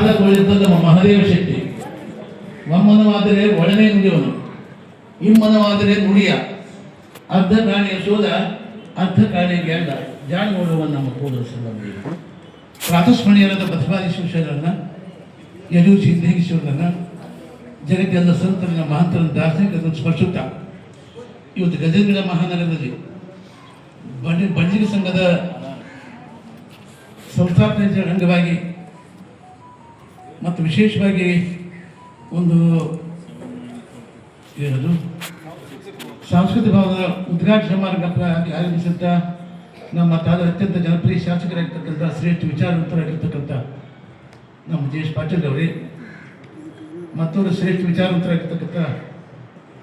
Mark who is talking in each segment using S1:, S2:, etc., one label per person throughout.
S1: ಶಾರದಾಗೊಳಿದ್ದ ನಮ್ಮ ಮಹಾದೇವ ಶೆಟ್ಟಿ ಒಮ್ಮನವಾದರೆ ಒಳನೇ ನುಡಿಯವನು, ಇಮ್ಮನವಾದರೆ ನುಡಿಯ, ಅರ್ಧ ಕಾಣೆಯ ಶೋಧ ಅರ್ಧ ಕಾಣೆಯ ಗೆಂಡ ಜಾಣ ನೋಡುವನು ನಮ್ಮ ಕೂಡಲ ಸಂಗಮದೇವಿ. ಪ್ರಾತಸ್ಮರಣೀಯರಾದ ಬಸವಾದೀಶ್ವರರನ್ನ, ಯಡೂರು ಸಿದ್ದೇಶ್ವರರನ್ನ, ಜಗತ್ತೆಲ್ಲ ಸಂತರನ್ನ ಮಹಾಂತರ ದಾರ್ಶನಿಕರನ್ನು ಸ್ಪರ್ಶುತ್ತಾ ಇವತ್ತು ಗಜೇಂದ್ರ ಮಹಾನಗರದಲ್ಲಿ ಬಂಜಿಗ ಸಂಘದ ಸಂಸ್ಥಾಪನೆ ಅಂಗವಾಗಿ ಮತ್ತು ವಿಶೇಷವಾಗಿ ಒಂದು ಏನದು ಸಾಂಸ್ಕೃತಿಕ ಭವನದ ಉದ್ಘಾಟನಾ ಸಮಾರಂಭಕ್ಕೆ ಆಗಮಿಸಿದಂಥ ನಮ್ಮ ತಾಲೂಕು ಅತ್ಯಂತ ಜನಪ್ರಿಯ ಶಾಸಕರಾಗಿರ್ತಕ್ಕಂಥ ಶ್ರೇಷ್ಠ ವಿಚಾರವಂತರಾಗಿರ್ತಕ್ಕಂಥ ನಮ್ಮ ಜೆ ಎಸ್ ಪಾಟೀಲ್ ಅವರೇ, ಮತ್ತೊಂದು ಶ್ರೇಷ್ಠ ವಿಚಾರವಂತರಾಗಿರ್ತಕ್ಕಂಥ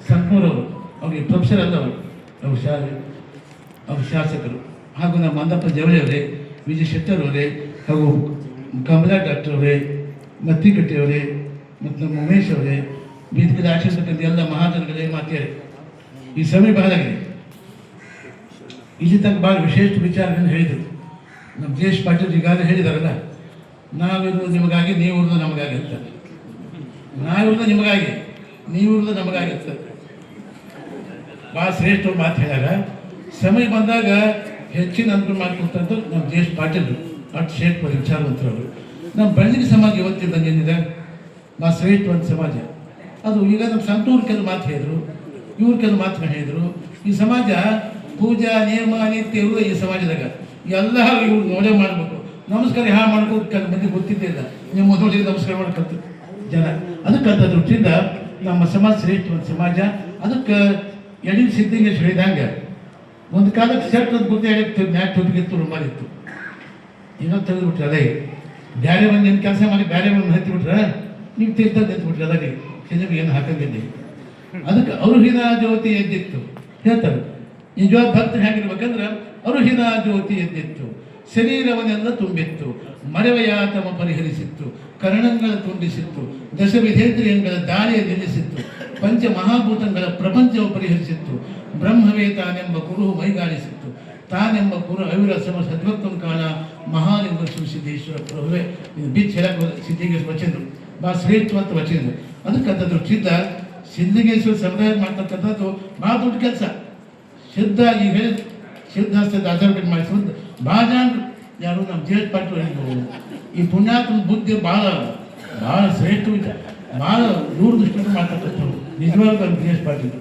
S1: ಸಂಕನೂರವರು, ಅವರಿಗೆ ಪ್ರೊಫೆಸರ್ ಅಲ್ಲವರು, ಅವರು ಶಾಸಕರು, ಹಾಗೂ ನಮ್ಮ ಮಂದಪ್ಪ ಜವಳಿ ಅವರೇ, ವಿಜಯ ಶೆಟ್ಟರ್ ಅವರೇ, ಹಾಗೂ ಕಮಲಾ ಡಾಕ್ಟರ್ ಅವರೇ, ಮತ್ತಿಕಟ್ಟಿ ಅವರೇ, ಮತ್ತು ನಮ್ಮ ಉಮೇಶ್ ಅವರೇ, ವೇದಿಕೆಗೆ ಆಚರಿಸ್ತಕ್ಕಂಥ ಎಲ್ಲ ಮಹಾಜನಗಳೇ, ಮಾತೆಯರೇ, ಈ ಸಮಯ ಬಹಳ ಆಗಿದೆ. ಇಲ್ಲಿ ತನಕ ಭಾಳ ವಿಶೇಷ ವಿಚಾರಗಳನ್ನು ಹೇಳಿದರು. ನಮ್ಮ ಜೆ ಎಸ್ ಪಾಟೀಲ್ ಈಗಾಗಲೇ ಹೇಳಿದಾರಲ್ಲ, ನಾವಿರೋದು ನಿಮಗಾಗಿ, ನೀವಿರೋದು ನಮಗಾಗಿ ಅಂತ. ನಾವಿರೋದು ನಿಮಗಾಗಿ, ನೀವಿರೋದು ನಮಗಾಗಿ ಅಂತ ಭಾಳ ಶ್ರೇಷ್ಠ ಮಾತು ಹೇಳಿದಾಗ, ಸಮಯ ಬಂದಾಗ ಹೆಚ್ಚಿನ ಅನುಕೂಲ ಮಾಡಿಕೊಡ್ತಂತ ನಮ್ಮ ಜೆ ಎಸ್ ಪಾಟೀಲ್ ಅಷ್ಟು ಶ್ರೇಷ್ಠ ವಿಚಾರವಂತರವರು. ನಮ್ಮ ಬಂಜಿಗ ಸಮಾಜ ಇವತ್ತಿದ್ದಂಗೆ ಏನಿದೆ ಭಾಳ ಶ್ರೇಷ್ಠವಾದ ಸಮಾಜ ಅದು. ಈಗ ನಮ್ಮ ಸಂತೂರು ಕೆಲವು ಮಾತು ಹೇಳಿದರು, ಇವ್ರ ಕೆಲವು ಮಾತುಗಳು ಹೇಳಿದರು. ಈ ಸಮಾಜ ಪೂಜಾ ನಿಯಮ ನೀತಿ ಇವರು ಈ ಸಮಾಜದಾಗ ಎಲ್ಲ ಇವ್ರು ನೋಡೇ ಮಾಡಬೇಕು. ನಮಸ್ಕಾರ ಹಾಳು ಮಾಡ್ಕೊಂಡು ಕೆಲವು ಮಂದಿ ಗೊತ್ತಿದ್ದೇ ಇಲ್ಲ, ನೀವು ಮೊದಲಿಗೆ ನಮಸ್ಕಾರ ಮಾಡ್ಕಂತ ಜನ. ಅದಕ್ಕಂಥ ದೃಷ್ಟಿಯಿಂದ ನಮ್ಮ ಸಮಾಜ ಶ್ರೇಷ್ಠವಾದ ಸಮಾಜ. ಅದಕ್ಕೆ ಯಡೂರು ಸಿದ್ದೇಶ್ವರ ಹೇಳಿದಂಗೆ ಒಂದು ಕಾಲಕ್ಕೆ ಶರ್ಟ್ ಅಂತ ಗೊತ್ತೇ ಹೇಳಿತ್ತು, ಮ್ಯಾಟ್ ಟೊಪಿಗಿತ್ತು, ರುಮಾಲಿತ್ತು. ಇನ್ನೊಂದು ತೆಗೆದುಬಿಟ್ರೆ ಅದೇ ಬ್ಯಾರೆ ಬಂದು ಏನು ಕೆಲಸ ಮಾಡಿ ಬ್ಯಾರೆ ಬಂದು ಹತ್ತಿಬಿಟ್ರೆ ನೀವು ತೀರ್ಥದ್ದು ಎತ್ಬಿಟ್ರೆ ಅದಾಗೆ ಸಿನಿಮೆ ಏನು ಹಾಕಂಗಿದ್ದೆ. ಅದಕ್ಕೆ ಅರುಹಿನ ಜ್ಯೋತಿ ಎದ್ದಿತ್ತು ಹೇಳ್ತಾರೆ. ನಿಜವಾದ ಭಕ್ತರು ಹೇಗಿರ್ಬೇಕಂದ್ರೆ ಅರುಹಿನ ಜ್ಯೋತಿ ಎದ್ದಿತ್ತು, ಶರೀರವನ್ನೆಲ್ಲ ತುಂಬಿತ್ತು, ಮರವಯಾತಮ ಪರಿಹರಿಸಿತ್ತು, ಕರ್ಣಗಳ ತುಂಬಿಸಿತ್ತು, ದಶವಿಧೇಂದ್ರಿಯಗಳ ದಾಳಿಯ ನಿಲ್ಲಿಸಿತ್ತು, ಪಂಚ ಮಹಾಭೂತಗಳ ಪ್ರಪಂಚವು ಪರಿಹರಿಸಿತ್ತು, ಬ್ರಹ್ಮವೇ ತಾನೆಂಬ ಕುರು ಮೈಗಾಳಿಸಿತ್ತು, ತಾನೆಂಬ ಕುರು ಅವಿರಸಮ ಸದ್ಭಕ್ತನ ಕಾಣ ಮಹಾಲಿಂಗ ಸಿದ್ದೇಶ್ವರ ಪ್ರಭುವೇ. ಇದು ಬಿಚ್ಚ ಹೇಳಕ್ಕೆ ಸಿದ್ದೇಶ್ವರ ವಚನರು ಭಾಳ ಶ್ರೇಷ್ಠವಂತ ವಚನರು. ಅದಕ್ಕಂಥ ದೃಷ್ಟಿಯಿಂದ ಸಿದ್ದೇಶ್ವರ ಸಮುದಾಯ ಮಾಡ್ತಕ್ಕಂಥದ್ದು ಭಾಳ ದೊಡ್ಡ ಕೆಲಸ. ಸಿದ್ಧ ಈಗ ಹೇಳಿ ಸಿದ್ಧಾಸ್ತದ ಆಧಾರ ಮಾಡಿಸೋದು ಭಾಳ ಜನರು ಯಾರು ನಮ್ಮ ಜೆ ಎಸ್ ಪಾಟೀಲ್ ಹೇಳಿದ್ರು. ಈ ಪುಣ್ಯಾತ್ಮ ಬುದ್ಧಿ ಭಾಳ ಭಾಳ ಶ್ರೇಷ್ಠ ವಿಚಾರ, ಭಾಳ ದೂರದೃಷ್ಟಿಯಿಂದ ಮಾಡ್ತಕ್ಕಂಥವ್ರು ನಿಜವಾಗ್ಲೂ ನಮ್ಮ ಜೆ ಎಸ್ ಪಾಟೀಲ್.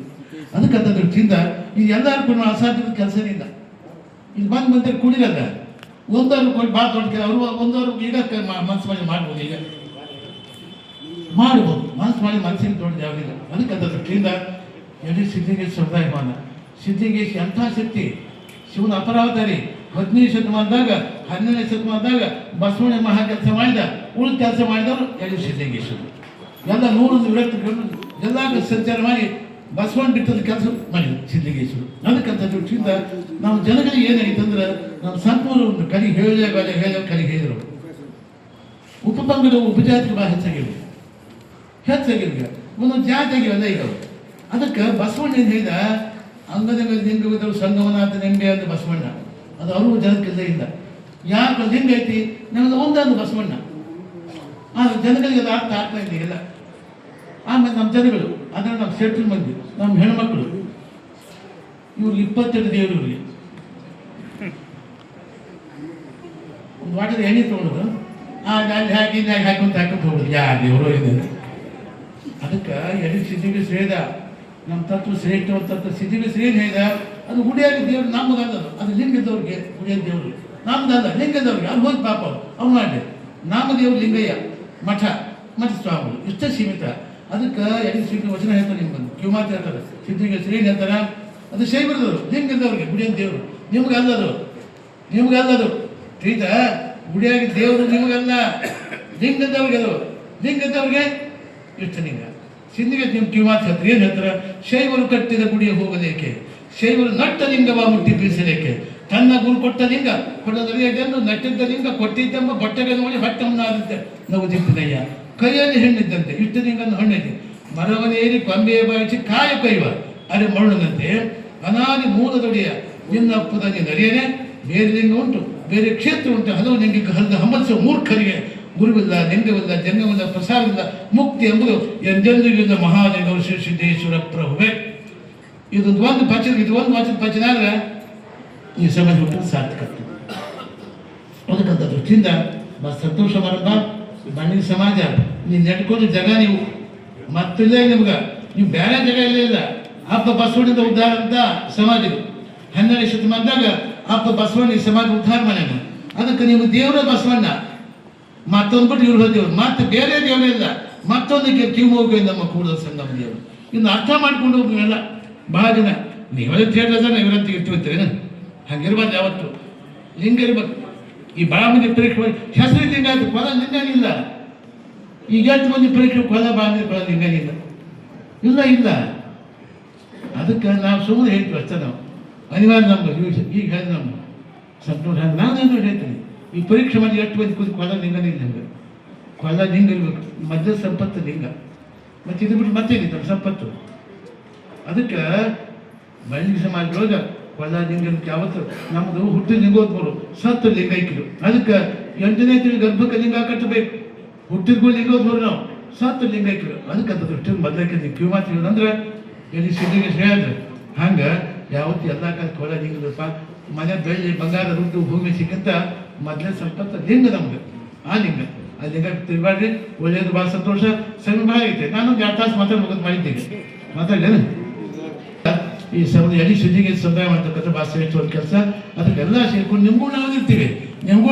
S1: ಅದಕ್ಕಂಥ ದೃಷ್ಟಿಯಿಂದ ಇದು ಎಲ್ಲರಿಗೂ ಅಸಾಧ್ಯದ ಕೆಲಸನಿಲ್ಲ. ಇದು ಬಂದು ಕುಡಿರಲ್ಲ ಒಂದವ್ರು ಕೊಟ್ಟು ಭಾಳ ದೊಡ್ಡ ಅವರು ಒಂದವ್ರು ಈಗ ಮನಸ್ಸು ಮಾಡಿ ಮಾಡ್ಬೋದು, ಈಗ ಮಾಡ್ಬೋದು, ಮನಸ್ಸು ಮಾಡಿ ಮನಸ್ಸಿಗೆ ದೊಡ್ಡದು ಯಾವುದಿಲ್ಲ. ಅದಕ್ಕಂಥ ದೃಷ್ಟಿಯಿಂದ ಎಲ್ಲಿ ಸಿದ್ಧಗೇಶ್ ಸಮುದಾಯ ಭವನ, ಸಿದ್ಧಗೇಶ್ ಅಂಥ ಶಕ್ತಿ, ಶಿವನ ಅಪರಾವತಾರಿ. 10ನೇ ಶತಮಾನದಾಗ 12ನೇ ಶತಮಾನದಾಗ ಬಸವಣ್ಣ ಮಹಾ ಕೆಲಸ ಮಾಡಿದ, ಉಳಿದ ಕೆಲಸ ಮಾಡಿದವರು ಎಲ್ಲಿ ಸಿದ್ಧಗೇಶ್ವರು. ಎಲ್ಲ 100 ವ್ಯಕ್ತಿಗಳು ಎಲ್ಲ ಸಂಚಾರ ಮಾಡಿ ಬಸವಣ್ಣ ಬಿಟ್ಟದ ಕೆಲಸ ಮಾಡಿದ್ರು ಸಿದ್ಧಗೇಶ್ವರು. ಅದಕ್ಕಂಥ ದೃಷ್ಟಿಯಿಂದ ನಾವು ಜನಗಳಿಗೆ ಏನಾಗಿತ್ತಂದ್ರೆ ನಮ್ಮ ಸಂಪೂರ್ಣ ಕಲಿ ಹೇಳಿ ಕಲಿಗೆ ಹೇಳಿದರು. ಉಪಪಂಗಡ ಉಪಜಾತಿಗೆ ಭಾಳ ಹೆಚ್ಚಾಗಿವೆ ಒಂದೊಂದು ಜಾತಿ ಆಗಿವೆಲ್ಲ ಈಗ. ಅದಕ್ಕೆ ಬಸವಣ್ಣ ಏನು ಹೇಳಿದ, ಅಂಗದ ಮೇಲೆ ಲಿಂಗವಿದ್ದವು ಸಂಗಮನಾಥ ನೆಂಬೆ ಅಂತ ಬಸವಣ್ಣ. ಅದು ಅವ್ರಿಗೂ ಜನಕ್ಕೆಲ್ಲ ಇಲ್ಲ. ಯಾಕೆ ಲಿಂಗ ಐತಿ ನಮ್ಮದು ಒಂದಾದ ಬಸವಣ್ಣ. ಆದರೆ ಜನಗಳಿಗೆ ಅದು ಅರ್ಥ ಆಗ್ತಾ ಇದೆ ಇಲ್ಲ. ಆಮೇಲೆ ನಮ್ಮ ಜನಗಳು ಅದನ್ನು ನಮ್ಮ ಶೆಟ್ರು ಮಂದಿ, ನಮ್ಮ ಹೆಣ್ಮಕ್ಳು, ಇವ್ರಿಗೆ 22 ದೇವರು. ಇವ್ರಿಗೆ ಒಂದು ವಾಟದ ಎಣ್ಣೆ ತೊಗೊಂಡು ಅಲ್ಲಿ ಹಾಕಿ ಹಾಕೊಂತ ಹೋಗೋದು ಯಾ ದೇವರು ಇದೆ. ಅದಕ್ಕೆ ಎಲ್ಲಿ ಸಿದ್ಧಗೇಶ್ ಹೇಳಿದ ನಮ್ಮ ತತ್ವ ಶ್ರೇಷ್ಠವಂತ ತತ್ವ ಸಿದ್ಧಗೇಶ್ ಏನು ಹೇಳಿದ, ಅದು ಗುಡಿಯಾಗಿ ದೇವ್ರು ನಮ್ಮದಲ್ಲದು, ಅದು ಲಿಂಗದವ್ರಿಗೆ ಗುಡಿಯಾದ ದೇವರು ನಮ್ದಲ್ಲ, ಲಿಂಗದವ್ರಿಗೆ ಅಲ್ಲಿ ಹೋಗಿ ಪಾಪ ಅವ್ರು ಮಾಡಿ ನಾಮದೇವ್ರು ಲಿಂಗಯ್ಯ ಮಠ ಸ್ವಾಮಿಗಳು ಇಷ್ಟೇ ಸೀಮಿತ. ಅದಕ್ಕೆ ಎಲ್ಲಿ ಶ್ರೀ ವಚನ ಹೇಳ್ತಾರೆ, ನಿಮ್ಗೆ ಬಂದು ಕಿವಿ ಮಾತು ಹೇಳ್ತಾರೆ. ಸಿದ್ಧಗೇಶ್ ಏನು ಹೇಳ್ತಾರೆ, ಅದು ಶೈವರದವರು ಲಿಂಗದವ್ರಿಗೆ ಗುಡಿಯಾದ ದೇವರು ನಿಮ್ಗಲ್ಲದು ತಿಳಿದ. ಗುಡಿಯಾಗಿ ದೇವರು ನಿಮಗಲ್ಲ, ಲಿಂಗದವ್ರಿಗೆ ಅದು ಲಿಂಗದವ್ರಿಗೆ ಇಷ್ಟು ಲಿಂಗ. ಸಿದ್ಧಗೇಶ್ ನಿಮ್ಮ ಕಿವಿ ಮಾತು ಹೇಳ್ತಾರೆ. ಏನು ಹೇಳ್ತಾರೆ, ಶೈವರು ಕಟ್ಟಿದ ಗುಡಿಯ ಹೋಗಲೇಕೆ, ಶೈವರು ನಟ್ಟ ಲಿಂಗವ ಮುಟ್ಟಿ ಬೀಸಲೇಕೆ, ತನ್ನ ಗುರು ಕೊಟ್ಟ ಲಿಂಗ ಕೊಡದರಿಯದೆಂದು ನಟ್ಟಿದ್ದ ಲಿಂಗ ಕೊಟ್ಟಿದ್ದೆಂಬ ಬಟ್ಟೆಗೆ ನೋಡಿ ಹೊಟ್ಟೆಮನ್ನಾದಂತೆ ನಾವು ದಿಟ್ಟಿದಯ್ಯ, ಕೈಯಲ್ಲಿ ಹೆಣ್ಣಿದ್ದಂತೆ ಇಷ್ಟು ಲಿಂಗನ್ನು ಹಣ್ಣೈತಿ, ಮರವನೇರಿ ಕೊಂಬೆಯ ಬಾಯಿಸಿ ಕಾಯ ಕೈವ ಅರೆ ಮರುಳನಂತೆ ಅನಾದಿ ಮೂಲದೊಡೆಯ ನಿನ್ನಪ್ಪದ ನೀನು ಅರಿಯನೆ. ಬೇರೆ ಲಿಂಗ ಉಂಟು, ಬೇರೆ ಕ್ಷೇತ್ರ ಉಂಟು, ಹಲವು ಲಿಂಗಕ್ಕೆ ಹರಿದ ಹಮ್ಮಲಿಸುವ ಮೂರ್ಖರಿಗೆ ಗುರುವಿಲ್ಲ, ಲಿಂಗವಿಲ್ಲ, ಜನ್ಮವಿಲ್ಲ, ಪ್ರಸಾರವಿಲ್ಲ, ಮುಕ್ತಿ ಎಂಬುದು ಎಂದೆಂದಿಗಿಲ್ಲ ಮಹಾದೇವರು ಶ್ರೀ ಸಿದ್ದೇಶ್ವರ ಪ್ರಭುವೇ. ಇದೊಂದು ವಚನ, ಇದು ಒಂದು ವಚನ ವಚನ ಆದರೆ ಈ ಸಮಾಜ ಹುಟ್ಟು ಸಾರ್ಥಕತೆ. ಅದಕ್ಕಂಥ ದೃಷ್ಟಿಯಿಂದ ಬಹಳ ಸಂತೋಷ ಮಾಡಪ್ಪ. ಮಣ್ಣಿನ ಸಮಾಜ ನೀವು ನೆಟ್ಕೊಂಡು ಜಾಗ ನೀವು ಮತ್ತಿಲ್ಲೇ ನಿಮ್ಗೆ ನೀವು ಬೇರೆ ಜಾಗ ಇಲ್ಲೇ ಇಲ್ಲ. ಅಪ್ಪ ಬಸವಣ್ಣಿಂದ ಉದ್ಧಾರ ಅಂತ ಸಮಾಜ 12ನೇ ಶತಮಾನದಾಗ ಅಪ್ಪ ಬಸವಣ್ಣ ಈ ಸಮಾಜ ಉದ್ಧಾರ ಮಾಡ್ಯಾನ. ಅದಕ್ಕೆ ನೀವು ದೇವರ ಬಸವಣ್ಣ ಮತ್ತೊಂದು ಬಿಟ್ಟು ಇವ್ರು ದೇವರು, ಮತ್ತೆ ಬೇರೆ ದೇವರೇ ಇಲ್ಲ. ಮತ್ತೊಂದಕ್ಕೆ ಕಿವಿಮೂಗು ನಮ್ಮ ಕೂಡಲ ಸಂಗಮ ದೇವರು. ಇನ್ನು ಅರ್ಥ ಮಾಡ್ಕೊಂಡು ಹೋಗ್ತೀವೆಲ್ಲ ಭಾಳ ಜನ ನೀವೆಲ್ಲ ಥಿಯೇಟರ್ ಇವರಂತ ಇರ್ತೀವಿ. ಹಂಗಿರ್ಬಾರ್ದು. ಯಾವತ್ತು ಲಿಂಗ ಇರ್ಬೇಕು. ಈ ಭಾಳ ಮಂದಿ ಪರೀಕ್ಷೆ ಹೆಸರು ಲಿಂಗ ಆಯ್ತು, ಕೊಲ ಲಿಂಗನಿಲ್ಲ. ಈಗ 8 ಮಂದಿ ಪರೀಕ್ಷೆ ಕೊಲ ಬಾಂಧಿ ಕೊಲ ಲಿಂಗನಿಲ್ಲ, ಇಲ್ಲ ಇಲ್ಲ. ಅದಕ್ಕೆ ನಾವು ಸುಮ್ಮನೆ ಹೇಳ್ತೀವಿ ಅಷ್ಟೇ. ನಾವು ಅನಿವಾರ್ಯ ನಮ್ಗೆ ಈಗ ಹೇಳಿ ನಮ್ಮ ಸಂತೋಷ. ನಾನು ಹೇಳ್ತೀನಿ, ಈ ಪರೀಕ್ಷೆ ಮಾಡಿ 8 ಮಂದಿ ಕೂತು ಕೊಲ ಲಿಂಗನಿಲ್ಲ. ನಮ್ಗೆ ಕೊಲ ಲಿಂಗ ಇರ್ಬೇಕು, ಮಧ್ಯ ಸಂಪತ್ತು ಲಿಂಗ. ಮತ್ತು ಇದು ಬಿಟ್ಟು ಮತ್ತೇನಿತ್ತು ನಮ್ಮ ಸಂಪತ್ತು. ಅದಕ್ಕೆ ಬಳ್ಳಿ ಸಮಾಜದೊಳಗೆ ಕೊಲ ಲಿಂಗಕ್ಕೆ ಯಾವತ್ತು ನಮ್ಮದು ಹುಟ್ಟು ಲಿಂಗೋದ್ಬರು, ಸತ್ತು ಲಿಂಗೈಕ್ಯರು. ಅದಕ್ಕೆ 8ನೇ ತಿಳಿ ಗರ್ಭಕ್ಕೆ ಲಿಂಗ ಕಟ್ಟಬೇಕು. ಹುಟ್ಟಿದ್ಗೂ ಲಿಂಗೋದ್ಬರು, ನಾವು ಸತ್ತು ಲಿಂಗೈಕ್ಯರು. ಅದಕ್ಕೆ ಅಂತ ದೃಷ್ಟಿ ಮೊದಲಕ್ಕೆ ನೀವು ಕಿವಿ ಮಾತು ಅಂದ್ರೆ ಎಲ್ಲಿ ಸಿದ್ಧಿಗೆ ಹೇಳಿದ್ರೆ ಹಂಗೆ ಯಾವತ್ತು ಎಲ್ಲ ಕಾಲ ಕೊಲ ಲಿಂಗದಪ್ಪ. ಮನೆ ಬೆಳ್ಳಿ ಬಂಗಾರ ದುಡ್ಡು ಭೂಮಿ ಸಿಕ್ಕಂತ ಮೊದಲೇ ಸಂಪತ್ತು ಲಿಂಗ ನಮ್ಗೆ. ಆ ಲಿಂಗ ತಿರುಗಾಡ್ರಿ. ಒಳ್ಳೆಯದು, ಭಾಳ ಸಂತೋಷ. ಸಮಯ ಭಾಳ ಐತೆ. ನಾನು 2 ತಾಸು ಮಾತಾಡ್ಬೇಕು ಮಾಡಿದ್ದೀನಿ. ಮಾತಾಡಲೇನು? ಈ ಸಮಯ ಎಲ್ಲಿ ಶುದ್ಧಿಗೆ ಸಮುದಾಯ ಮಾಡ್ತಕ್ಕಂಥ ಭಾಳ ಶ್ರೇಷ್ಠವಾದ ಕೆಲಸ. ಅದಕ್ಕೆಲ್ಲ ಸೇರ್ಕೊಂಡು ನಿಮಗೂ ನಾವಿರ್ತೀವಿ.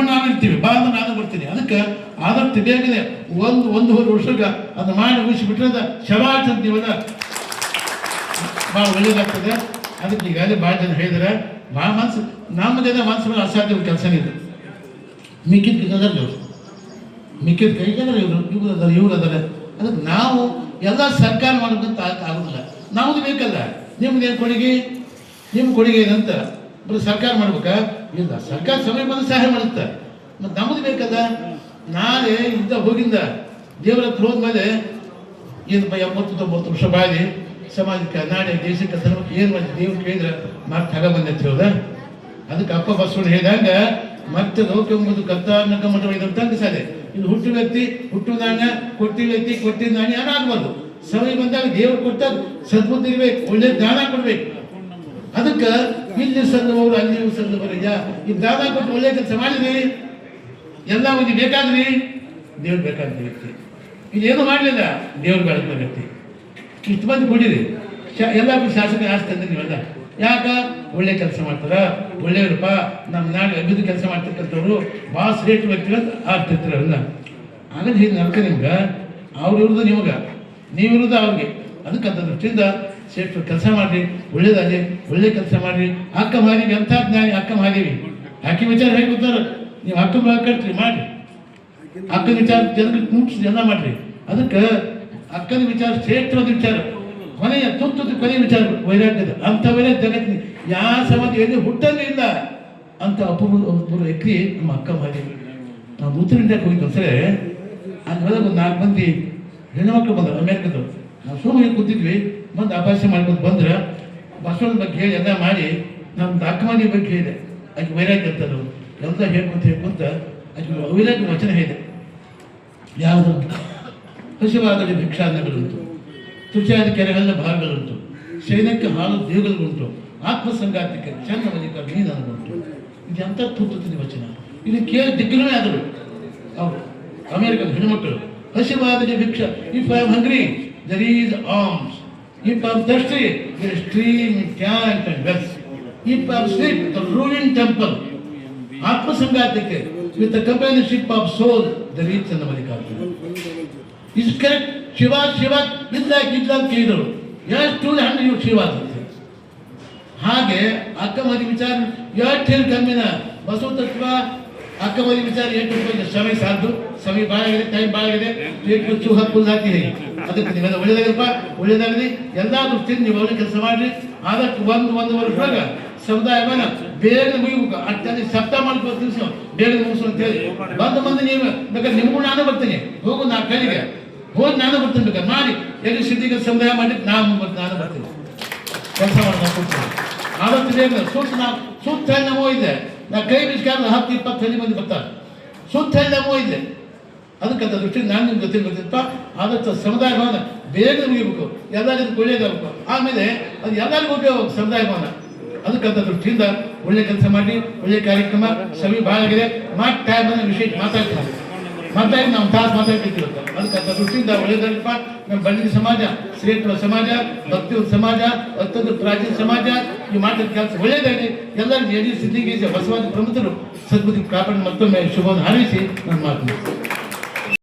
S1: ಭಾಳ ನಾನು ಬರ್ತೀನಿ. ಅದಕ್ಕೆ ಆದಷ್ಟು ಬೇಗನೆ ಒಂದೂವರೆ ವರ್ಷಕ್ಕೆ ಅದು ಮಾಡಿ ಮುಗಿಸಿಬಿಟ್ರೆ ಅದು ಶಬಾಷ್ ಅಂತೀವಲ್ಲ, ಭಾಳ ಒಳ್ಳೇದಾಗ್ತದೆ. ಅದಕ್ಕೆ ಈಗಾಗಲೇ ಭಾಳ ಜನ ಹೇಳಿದ್ರೆ ಭಾಳ ಮನಸ್ಸು ನಮ್ಮ ಜನ ಮನಸ್ಸು ಮೇಲೆ ಅಸಾಧ್ಯ ಕೆಲಸನೇ ಇದೆ. ಮಿಕ್ಕಿದ ಕೈಗಾದ್ರೆ ಇವ್ರು ಅದರ. ಅದಕ್ಕೆ ನಾವು ಎಲ್ಲ ಸರ್ಕಾರ ಮಾಡೋದಂತ ಆಗೋದಿಲ್ಲ. ನಮ್ಮದು ಬೇಕಲ್ಲ. ನಿಮ್ದೇನು ಕೊಡುಗೆ? ನಿಮ್ಮ ಕೊಡುಗೆ ಏನಂತ ಬರೀ ಸರ್ಕಾರ ಮಾಡ್ಬೇಕಾ? ಇಲ್ಲ, ಸರ್ಕಾರ ಸಮಯ ಬಂದು ಸಹಾಯ ಮಾಡುತ್ತೆ. ಮತ್ತು ನಮ್ಮದು ಬೇಕಲ್ಲ. ನಾಳೆ ಇದ್ದ ಹೋಗಿಂದ ದೇವರ ಹತ್ರ ಹೋದ್ಮೇಲೆ ಏನಪ್ಪ 80-90 ವರ್ಷ ಬಾಳಿ ಸಮಾಜಕ್ಕೆ, ನಾಳೆ, ದೇಶಕ್ಕೆ, ಧರ್ಮಕ್ಕೆ ಏನು ಮಾಡಿ ದೇವ್ರು ಕೇಳಿದ್ರೆ ಮತ್ತೆ ತಗ ಬಂದೈತಿ ಹೌದ. ಅದಕ್ಕೆ ಅಪ್ಪ ಬಸವಣ್ಣ ಹೇಳಿದಾಗ ಮತ್ತೆ ಲೋಕ ಎಂಬುದು ಕರ್ತಾನಕ ಮಠ ಇದಂತ ಸಾಧ್ಯ. ಇದು ಹುಟ್ಟು ವ್ಯಕ್ತಿ, ಹುಟ್ಟು ನಾಣ್ಯ, ಕೊಟ್ಟಿದ್ದ ನಾಣ್ಯ ಏನಾಗಬಾರ್ದು. ಸಮಯ ಬಂದಾಗ ದೇವ್ರು ಕೊಟ್ಟಾಗ ಸದ್ಬುದ್ಧಿ ಇರ್ಬೇಕು, ಒಳ್ಳೆ ದಾನ ಕೊಡ್ಬೇಕು. ಅದಕ್ಕೆ ಇಲ್ಲಿ ಸಲ್ಲವರು ಅಲ್ಲಿಯೂ ಸಲ್ಲವರಿಗ ಈ ದಾನ ಕೊಟ್ಟು ಒಳ್ಳೆ ಕೆಲಸ ಮಾಡಿದ್ರಿ. ಎಲ್ಲ ಒಂದು ಬೇಕಾದ್ರಿ, ದೇವ್ರು ಬೇಕಾದ ವ್ಯಕ್ತಿ. ಇದೇನು ಮಾಡಲಿಲ್ಲ, ದೇವ್ರು ಬೆಳೆದ ವ್ಯಕ್ತಿ. ಇಷ್ಟು ಮಂದಿ ಕೊಡಿರಿ. ಎಲ್ಲ ಶಾಸಕ ಆಸ್ತಿ ಅಂದ್ರೆ ನೀವೆಲ್ಲ ಯಾಕ ಒಳ್ಳೆ ಕೆಲಸ ಮಾಡ್ತಾರ, ಒಳ್ಳೆಯವ್ರಪ್ಪ, ನಮ್ಮ ನಾಡು ಅಭಿವೃದ್ಧಿ ಕೆಲಸ ಮಾಡ್ತಿರ್ತಕ್ಕಂಥವ್ರು ಭಾಳ ಶ್ರೇಷ್ಠ ವ್ಯಕ್ತಿಗಳು ಆಗ್ತಿರ್ತಾರಲ್ಲ. ಹಾಗಾಗಿ ಹೀಗೆ ನಡ್ಕ ನಿಮ್ಗೆ ಅವ್ರು ಇರೋದು ನಿಮ್ಗೆ, ನೀವಿರೋದು ಅವ್ರಿಗೆ. ಅದಕ್ಕಂಥ ದೃಷ್ಟಿಯಿಂದ ಶ್ರೇಷ್ಠ ಕೆಲಸ ಮಾಡಿರಿ, ಒಳ್ಳೇದಾಗಲಿ, ಒಳ್ಳೆ ಕೆಲಸ ಮಾಡಿರಿ. ಅಕ್ಕ ಮಾದೇವಿ ಎಂಥ ಜ್ಞಾನಿ ಅಕ್ಕ ಮಾದೇವಿ. ಆಕೆ ವಿಚಾರ ಹೇಗೆ ಗೊತ್ತಾರ? ನೀವು ಅಕ್ಕ ಕಟ್ರಿ ಮಾಡಿರಿ. ಅಕ್ಕನ ವಿಚಾರ ಜನರಿಗೆ ಮುಟ್ಟಿಸಿ ಎಲ್ಲ ಮಾಡಿರಿ. ಅದಕ್ಕೆ ಅಕ್ಕನ ವಿಚಾರ ಶ್ರೇಷ್ಠವಾದ ವಿಚಾರ. ಕೊನೆಯ ತುತ್ತು ಕೊನೆಯ ವಿಚಾರ ವೈರಾಗ್ಯದ ಅಂಥವರೇ ಜಗತ್ತಿನ ಯಾವ ಸಮಾಜ ಎಲ್ಲಿ ಹುಟ್ಟಲ್ಲೇ ಇಲ್ಲ ಅಂತ ಅಪೂರ್ವ ವ್ಯಕ್ತಿ ನಮ್ಮ ಅಕ್ಕ ಮಾದೇವಿ. ನಾವು ಉತ್ತರ ಇಂಡಿಯಾಕ್ಕೆ ಹೋಗಿ ಒಂದ್ಸರಿ ಅಲ್ಲಿ ಹೊರಗೆ ಒಂದು 4 ಮಂದಿ ಹೆಣ್ಣುಮಕ್ಳು ಬಂದರು ಅಮೇರಿಕದವ್ರು. ನಾವು ಸುಮ್ಮನೆ ಕೂತಿದ್ವಿ. ಬಂದು ಅಭ್ಯಾಸ ಮಾಡ್ಕೊಂಡು ಬಂದ್ರೆ ಬಸವನ ಬಗ್ಗೆ ಹೇಳಿ ಎಲ್ಲ ಮಾಡಿ ನಮ್ದು ಅಕ್ಕ ಮಾದೇವಿ ಬಗ್ಗೆ ಹೇಳಿದೆ. ಆಕೆ ವೈರಾಗ್ಯ ಅಂತದ್ದು ಎಲ್ಲ ಹೇಳ್ಕೊಂತ ಆಕೆ ವೈರಾಗ್ಯ ವಚನ ಹೇಳಿದೆ. ಯಾವುದು? ಹಸಿವಾಗಲಿ ಭಿಕ್ಷಾನ್ನಗಳುಂಟು, ತುಚಾದ ಕೆರೆಗಳ ಭಾಗಗಳುಂಟು, ಶೈನಕ್ಕೆ ಹಾಲು ದೇವಗಳುಂಟು, ಆತ್ಮಸಂಗಾತಿಕೆ ಚೆನ್ನ ಮಲಿಕ ಮೀನುಂಟು. ಇದು ಎಂಥ ತುತ್ತುತ್ತಿದೆ ವಚನ. ಇದು ಕೇಳಿ ದಿಗ್ಗನೇ ಆದರು ಅವರು ಅಮೇರಿಕದ ಹೆಣ್ಣುಮಕ್ಕಳು. ಹಸಿವಾಗಲಿ ಭಿಕ್ಷಾ, if I am hungry there is alms, if I am thirsty there is stream, tank and wells, if I am sick the ruined temple, ಆತ್ಮಸಂಗಾತಿಕೆ with the companionship of soul the reach and the Mallikarjuna. Is correct. Shiva ಇಲ್ಲ ಅಂತ ಕೇಳಿದರು. ಎಷ್ಟು ಹಣ್ಣು ಇವು ಶಿವ ಅಂತ. ಹಾಗೆ ಅಕ್ಕ ಮದಿ ವಿಚಾರ ಎಷ್ಟು ಹೇಳಿ ಕಮ್ಮಿನ ಬಸವ ತತ್ವ ಅಕ್ಕ ಮದಿ ವಿಚಾರ 8 ರೂಪಾಯಿ ಸಮಯ ಸಾಧ್ಯ. ಸಮಯ ಭಾಳ ಆಗಿದೆ, ಟೈಮ್ ಭಾಳ ಆಗಿದೆ. ಹೆಚ್ಚು ಹಕ್ಕು ಹಾಕಿ ಹೇಗೆ ಅದಕ್ಕೆ ನೀವೆಲ್ಲ ಒಳ್ಳೇದಾಗಪ್ಪ, ಒಳ್ಳೇದಾಗಲಿ. ಎಲ್ಲ ದೃಷ್ಟಿಯಿಂದ ನೀವು ಒಳ್ಳೆ ಕೆಲಸ ಮಾಡಿರಿ. ಆದಷ್ಟು 1-1.5 ವರ್ಷದಾಗ ಸಮುದಾಯವನ್ನು ಬೇಗ ಮುಗಿಬೇಕು. ಅಷ್ಟೇ ಸಪ್ತ ಮಾಡ್ಬೋದು ದಿವಸ ಬೇಗ ಮುಗಿಸು ಅಂತ ಹೇಳಿ ಬಂದು ಮಂದಿ ನೀವು ಬೇಕಾದ್ರೆ ನಿಮಗೂ ನಾನು ಬರ್ತೀನಿ. ಹೋಗು ನಾ ಕೈಗೆ ಹೋಗಿ ನಾನು ಬರ್ತೀನಿ. ಬೇಕಾದ್ರೆ ಮಾಡಿ ಎಲ್ಲಿ ಸಿದ್ಧಿಗೆ ಸಮುದಾಯ ಮಾಡಿ ನಾನು ಬರ್ತೀನಿ ಕೆಲಸ ಮಾಡಿ. ಆದಷ್ಟು ಬೇಗ ಸುತ್ತ ನಮೋ ಇದೆ. ನಾ ಕೈ ಬಿಸ್ಕಾಲ 10-20 ಮಂದಿ ಬರ್ತಾರೆ. ಸುತ್ತ ನಮೋ ಇದೆ. ಅದಕ್ಕಂತ ದೃಷ್ಟಿಯಿಂದ ನಾನು ನಿಮ್ಮ ಜೊತೆ ಬರ್ತಿದ್ದಪ್ಪ. ಆದಷ್ಟು ಸಮುದಾಯ ಭವನ ಬೇಗ ಮುಗಿಬೇಕು, ಎಲ್ಲರಿಗೂ ಒಳ್ಳೆಯದಾಗಬೇಕು, ಆಮೇಲೆ ಅದು ಎಲ್ಲರಿಗೂ ಉಪಯೋಗ ಸಮುದಾಯ ಭವನ. ಅದಕ್ಕಂತ ದೃಷ್ಟಿಯಿಂದ ಒಳ್ಳೆ ಕೆಲಸ ಮಾಡಿ, ಒಳ್ಳೆ ಕಾರ್ಯಕ್ರಮ ಸಭೆ ಭಾಳ ಆಗಿದೆ. ಮಾಡಿ ಟೈಮ್ ವಿಶೇಷ ಮಾತಾಡಿ ನಾವು ತಾಸು ಮಾತಾಡ್ತಿರ್ತೀವತ್ತ. ಅದಕ್ಕಂತ ದೃಷ್ಟಿಯಿಂದ ಒಳ್ಳೆಯದಾಗಪ್ಪ. ನಮ್ಮ ಬಂಡಿ ಸಮಾಜ, ಶ್ರೇಷ್ಠ ಸಮಾಜ, ಭಕ್ತಿಯುತ ಸಮಾಜ, ಅತ್ಯಂತ ಪ್ರಾಚೀನ ಸಮಾಜ ಈ ಮಾಡಿದ ಕೆಲಸ ಒಳ್ಳೆಯದಾಗಿ ಎಲ್ಲರಿಗೂ ಸಿದ್ಧಿಗೆ ಬಸವಾದಿ ಪ್ರಮುಖರು ಸದ್ಬುದ್ಧಿ ಕಾಪಾಡಿ ಮತ್ತೊಮ್ಮೆ ಶುಭವನ್ನು ಹಾರೈಸಿ ನಾನು ಮಾತನಾಡ್ತೀನಿ.